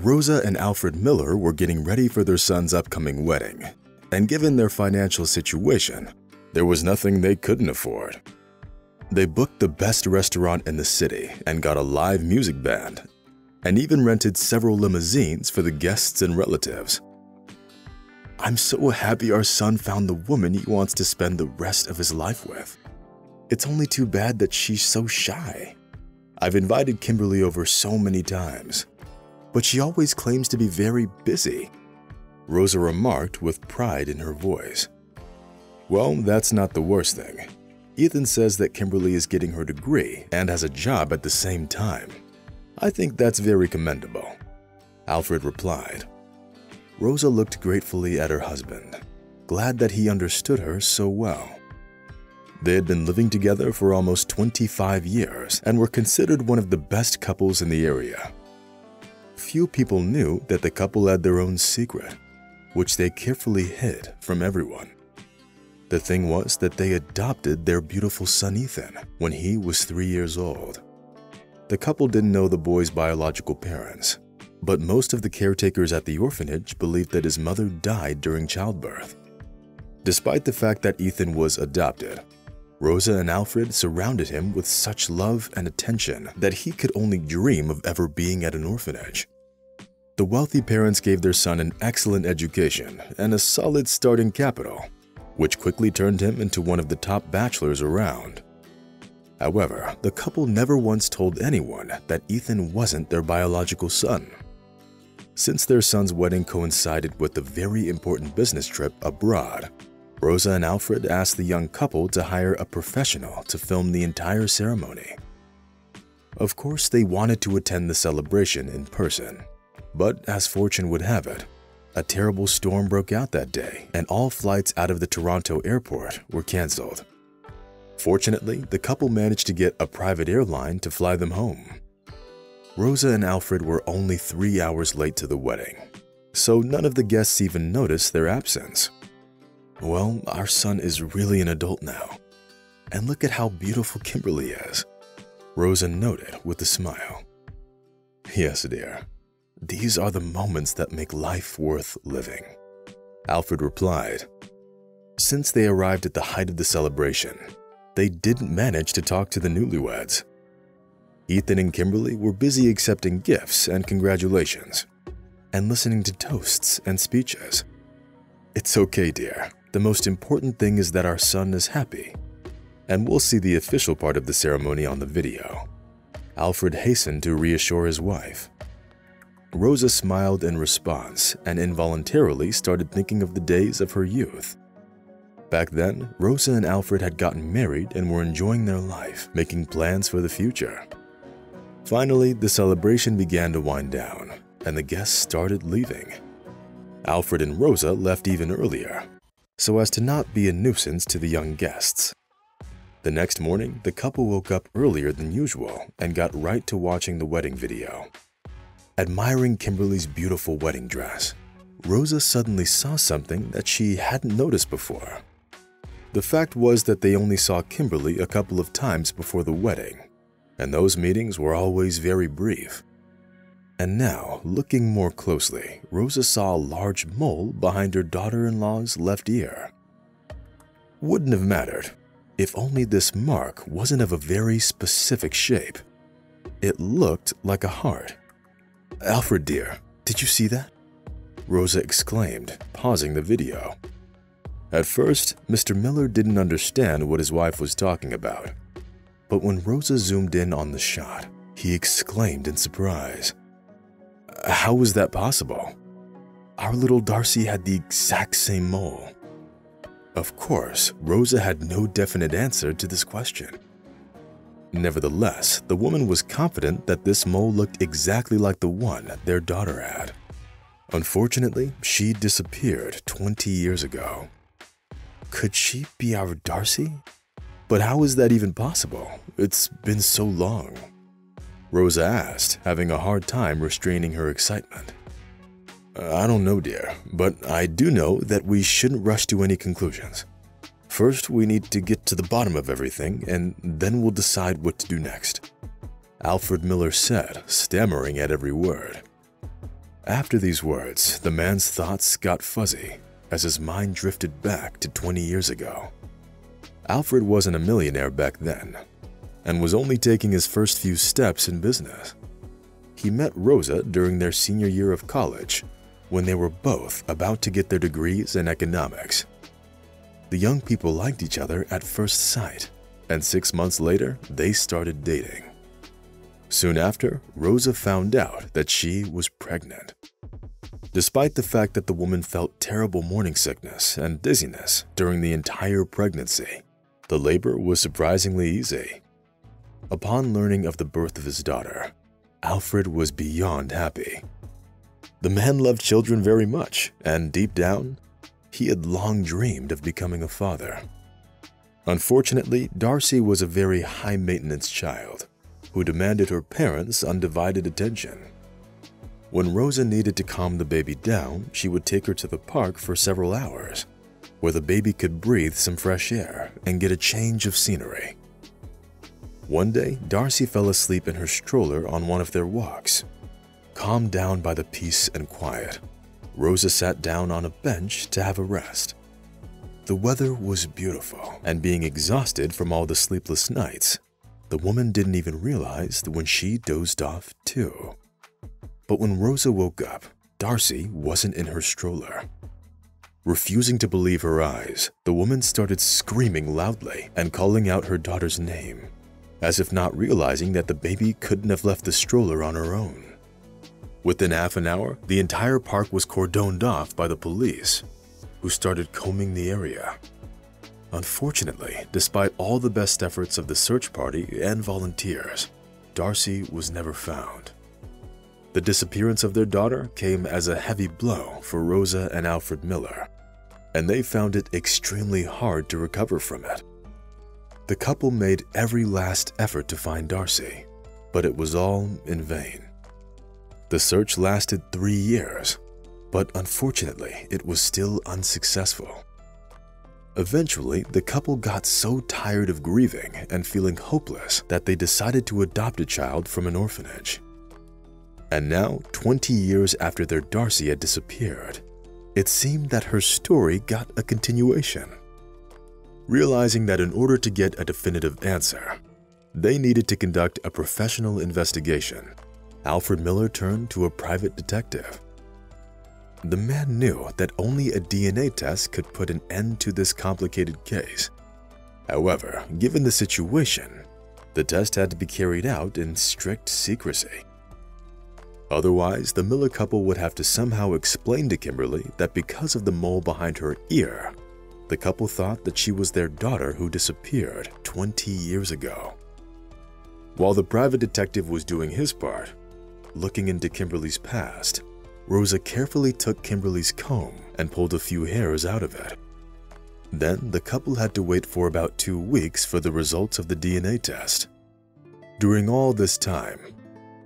Rosa and Alfred Miller were getting ready for their son's upcoming wedding, and given their financial situation, there was nothing they couldn't afford. They booked the best restaurant in the city and got a live music band, and even rented several limousines for the guests and relatives. "I'm so happy our son found the woman he wants to spend the rest of his life with. It's only too bad that she's so shy. I've invited Kimberly over so many times, but she always claims to be very busy," Rosa remarked with pride in her voice. Well, that's not the worst thing. Ethan says that Kimberly is getting her degree and has a job at the same time. "I think that's very commendable," Alfred replied. Rosa looked gratefully at her husband, glad that he understood her so well. They had been living together for almost 25 years and were considered one of the best couples in the area. Few people knew that the couple had their own secret, which they carefully hid from everyone. The thing was that they adopted their beautiful son Ethan when he was 3 years old. The couple didn't know the boy's biological parents, but most of the caretakers at the orphanage believed that his mother died during childbirth. Despite the fact that Ethan was adopted, Rosa and Alfred surrounded him with such love and attention that he could only dream of ever being at an orphanage. The wealthy parents gave their son an excellent education and a solid starting capital, which quickly turned him into one of the top bachelors around. However, the couple never once told anyone that Ethan wasn't their biological son. Since their son's wedding coincided with a very important business trip abroad, Rosa and Alfred asked the young couple to hire a professional to film the entire ceremony. Of course, they wanted to attend the celebration in person, but as fortune would have it, a terrible storm broke out that day and all flights out of the Toronto airport were cancelled. Fortunately, the couple managed to get a private airline to fly them home. Rosa and Alfred were only 3 hours late to the wedding, so none of the guests even noticed their absence. "Well, our son is really an adult now, and look at how beautiful Kimberly is," Rosa noted with a smile. "Yes, dear. These are the moments that make life worth living," Alfred replied. Since they arrived at the height of the celebration, they didn't manage to talk to the newlyweds. Ethan and Kimberly were busy accepting gifts and congratulations, and listening to toasts and speeches. "It's okay, dear. The most important thing is that our son is happy, and we'll see the official part of the ceremony on the video," Alfred hastened to reassure his wife. Rosa smiled in response and involuntarily started thinking of the days of her youth. Back then, Rosa and Alfred had gotten married and were enjoying their life, making plans for the future. Finally, the celebration began to wind down, and the guests started leaving. Alfred and Rosa left even earlier, so as to not be a nuisance to the young guests. The next morning, the couple woke up earlier than usual and got right to watching the wedding video. Admiring Kimberly's beautiful wedding dress, Rosa suddenly saw something that she hadn't noticed before. The fact was that they only saw Kimberly a couple of times before the wedding, and those meetings were always very brief. And now, looking more closely, Rosa saw a large mole behind her daughter-in-law's left ear. Wouldn't have mattered if only this mark wasn't of a very specific shape. It looked like a heart. "Alfred, dear, did you see that?" Rosa exclaimed, pausing the video. At first, Mr. Miller didn't understand what his wife was talking about, but when Rosa zoomed in on the shot, he exclaimed in surprise. "How was that possible? Our little Darcy had the exact same mole." Of course, Rosa had no definite answer to this question. Nevertheless, the woman was confident that this mole looked exactly like the one their daughter had. Unfortunately, she disappeared 20 years ago. Could she be our Darcy? But how is that even possible? It's been so long. Rosa asked, having a hard time restraining her excitement. "I don't know, dear, but I do know that we shouldn't rush to any conclusions. First, we need to get to the bottom of everything, and then we'll decide what to do next," Alfred Miller said, stammering at every word. After these words, the man's thoughts got fuzzy as his mind drifted back to 20 years ago. Alfred wasn't a millionaire back then and was only taking his first few steps in business. He met Rosa during their senior year of college when they were both about to get their degrees in economics. The young people liked each other at first sight, and 6 months later, they started dating. Soon after, Rosa found out that she was pregnant. Despite the fact that the woman felt terrible morning sickness and dizziness during the entire pregnancy, the labor was surprisingly easy. Upon learning of the birth of his daughter, Alfred was beyond happy. The man loved children very much, and deep down, he had long dreamed of becoming a father. Unfortunately, Darcy was a very high-maintenance child who demanded her parents' undivided attention. When Rosa needed to calm the baby down, she would take her to the park for several hours, where the baby could breathe some fresh air and get a change of scenery. One day, Darcy fell asleep in her stroller on one of their walks. Calmed down by the peace and quiet, Rosa sat down on a bench to have a rest. The weather was beautiful, and being exhausted from all the sleepless nights, the woman didn't even realize when she dozed off too. But when Rosa woke up, Darcy wasn't in her stroller. Refusing to believe her eyes, the woman started screaming loudly and calling out her daughter's name, as if not realizing that the baby couldn't have left the stroller on her own. Within half an hour, the entire park was cordoned off by the police, who started combing the area. Unfortunately, despite all the best efforts of the search party and volunteers, Darcy was never found. The disappearance of their daughter came as a heavy blow for Rosa and Alfred Miller, and they found it extremely hard to recover from it. The couple made every last effort to find Darcy, but it was all in vain. The search lasted 3 years, but unfortunately, it was still unsuccessful. Eventually, the couple got so tired of grieving and feeling hopeless that they decided to adopt a child from an orphanage. And now, 20 years after their Darcy had disappeared, it seemed that her story got a continuation. Realizing that in order to get a definitive answer, they needed to conduct a professional investigation, Alfred Miller turned to a private detective. The man knew that only a DNA test could put an end to this complicated case. However, given the situation, the test had to be carried out in strict secrecy. Otherwise, the Miller couple would have to somehow explain to Kimberly that because of the mole behind her ear, the couple thought that she was their daughter who disappeared 20 years ago. While the private detective was doing his part, looking into Kimberly's past, Rosa carefully took Kimberly's comb and pulled a few hairs out of it. Then the couple had to wait for about 2 weeks for the results of the DNA test. During all this time,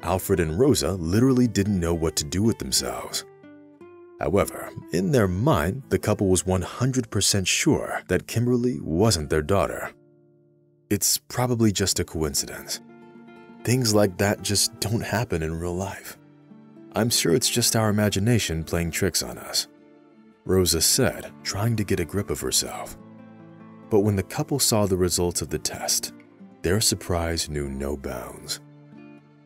Alfred and Rosa literally didn't know what to do with themselves. However, in their mind, the couple was 100% sure that Kimberly wasn't their daughter. It's probably just a coincidence. Things like that just don't happen in real life. I'm sure it's just our imagination playing tricks on us, Rosa said, trying to get a grip of herself. But when the couple saw the results of the test, their surprise knew no bounds.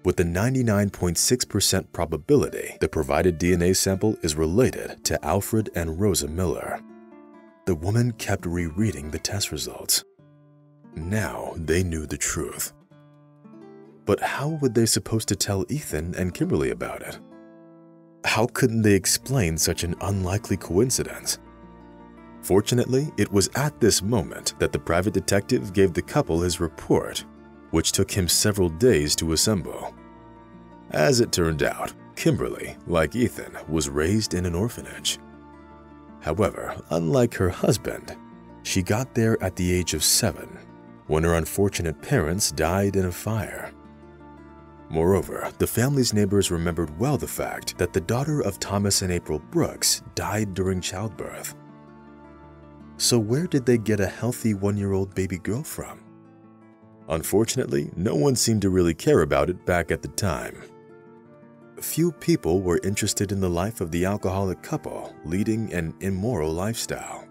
With a 99.6% probability, the provided DNA sample is related to Alfred and Rosa Miller. The woman kept rereading the test results. Now they knew the truth. But how were they supposed to tell Ethan and Kimberly about it? How couldn't they explain such an unlikely coincidence? Fortunately, it was at this moment that the private detective gave the couple his report, which took him several days to assemble. As it turned out, Kimberly, like Ethan, was raised in an orphanage. However, unlike her husband, she got there at the age of 7, when her unfortunate parents died in a fire. Moreover, the family's neighbors remembered well the fact that the daughter of Thomas and April Brooks died during childbirth. So where did they get a healthy 1-year-old baby girl from? Unfortunately, no one seemed to really care about it back at the time. Few people were interested in the life of the alcoholic couple leading an immoral lifestyle.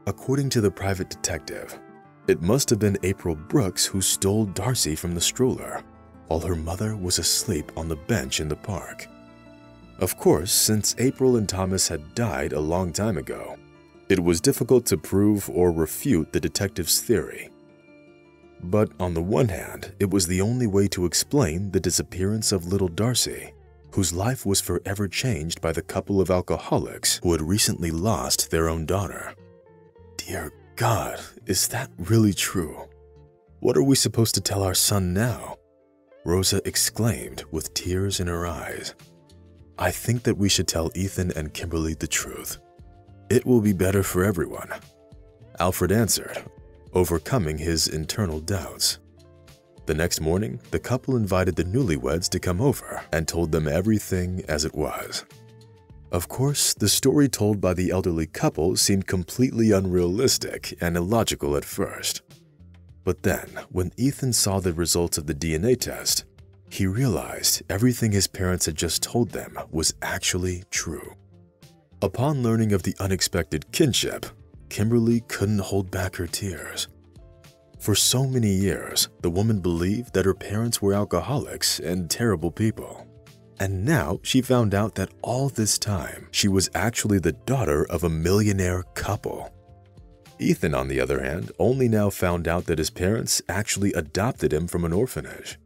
According to the private detective, it must have been April Brooks who stole Darcy from the stroller while her mother was asleep on the bench in the park. Of course, since April and Thomas had died a long time ago, it was difficult to prove or refute the detective's theory. But on the one hand, it was the only way to explain the disappearance of little Darcy, whose life was forever changed by the couple of alcoholics who had recently lost their own daughter. Dear God, is that really true? What are we supposed to tell our son now? Rosa exclaimed with tears in her eyes. I think that we should tell Ethan and Kimberly the truth. It will be better for everyone, Alfred answered, overcoming his internal doubts. The next morning, the couple invited the newlyweds to come over and told them everything as it was. Of course, the story told by the elderly couple seemed completely unrealistic and illogical at first. But then, when Ethan saw the results of the DNA test, he realized everything his parents had just told them was actually true. Upon learning of the unexpected kinship, Kimberly couldn't hold back her tears. For so many years, the woman believed that her parents were alcoholics and terrible people. And now she found out that all this time, she was actually the daughter of a millionaire couple. Ethan, on the other hand, only now found out that his parents actually adopted him from an orphanage.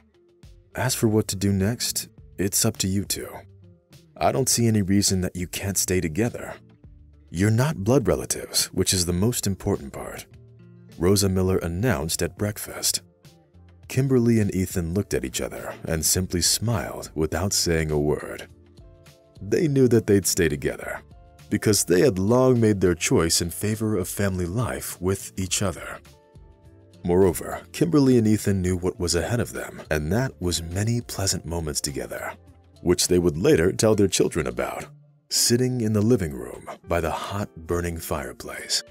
As for what to do next, it's up to you two. I don't see any reason that you can't stay together. You're not blood relatives, which is the most important part, Rosa Miller announced at breakfast. Kimberly and Ethan looked at each other and simply smiled without saying a word. They knew that they'd stay together because they had long made their choice in favor of family life with each other. Moreover, Kimberly and Ethan knew what was ahead of them, and that was many pleasant moments together, which they would later tell their children about, sitting in the living room by the hot burning fireplace.